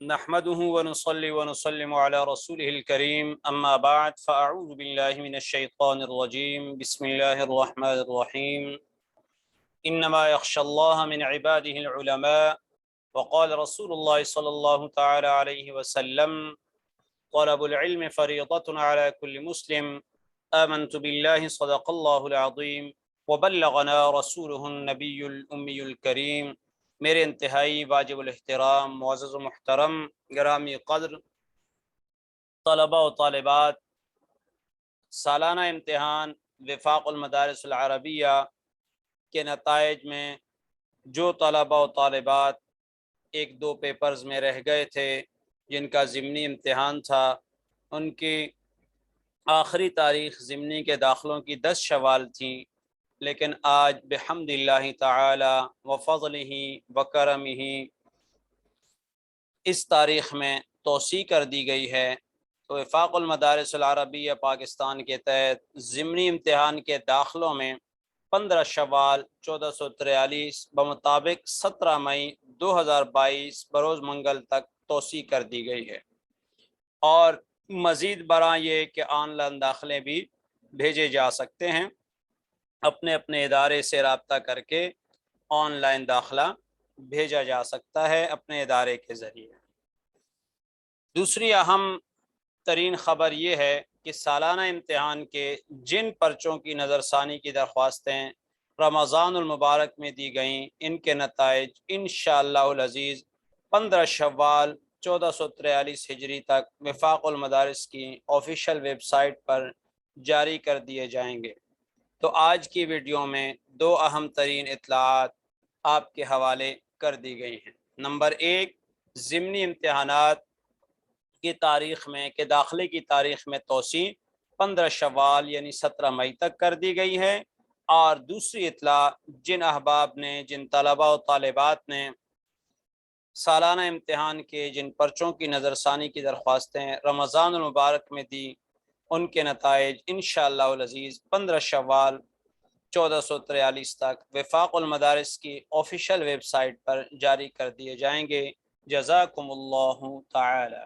نحمده ونصلي ونسلم على رسوله الكريم أما بعد فأعوذ بالله من الشيطان الرجيم بسم الله الرحمن الرحيم إنما يخشى الله من عباده العلماء وقال رسول الله صلى الله تعالى عليه وسلم طلب العلم فريضة على كل مسلم آمنت بالله صدق الله العظيم وبلغنا رسوله النبي الأمي الكريم۔ میرے انتہائی واجب الاحترام معزز و محترم گرامی قدر طلباء و طالبات، سالانہ امتحان وفاق المدارس العربیہ کے نتائج میں جو طلباء و طالبات ایک دو پیپرز میں رہ گئے تھے جن کا ضمنی امتحان تھا، ان کی آخری تاریخ ضمنی کے داخلوں کی 10 شوال تھیں، لیکن آج بحمد اللہ تعالی و فضلہ و کرمہ اس تاریخ میں توسیع کر دی گئی ہے۔ تو وفاق المدارس العربیہ پاکستان کے تحت ضمنی امتحان کے داخلوں میں 15 شوال 1443 بمطابق 17 مئی 2022 بروز منگل تک توسیع کر دی گئی ہے، اور مزید برآں یہ کہ آن لائن داخلے بھی بھیجے جا سکتے ہیں۔ اپنے اپنے ادارے سے رابطہ کر کے آن لائن داخلہ بھیجا جا سکتا ہے اپنے ادارے کے ذریعے۔ دوسری اہم ترین خبر یہ ہے کہ سالانہ امتحان کے جن پرچوں کی نظر ثانی کی درخواستیں رمضان المبارک میں دی گئیں، ان کے نتائج انشاءاللہ العزیز 15 شوال 1443 ہجری تک وفاق المدارس کی آفیشیل ویب سائٹ پر جاری کر دیے جائیں گے۔ تو آج کی ویڈیو میں دو اہم ترین اطلاعات آپ کے حوالے کر دی گئی ہیں۔ نمبر 1، ضمنی امتحانات کی تاریخ میں کہ داخلے کی تاریخ میں توسیع 15 شوال یعنی 17 مئی تک کر دی گئی ہے، اور دوسری اطلاع جن احباب نے، جن طلباء و طالبات نے سالانہ امتحان کے جن پرچوں کی نظر ثانی کی درخواستیں رمضان المبارک میں دی، ان کے نتائج انشاءاللہ العزیز 15 شوال 1443 تک وفاق المدارس کی آفیشیل ویب سائٹ پر جاری کر دیے جائیں گے۔ جزاکم اللہ تعالی۔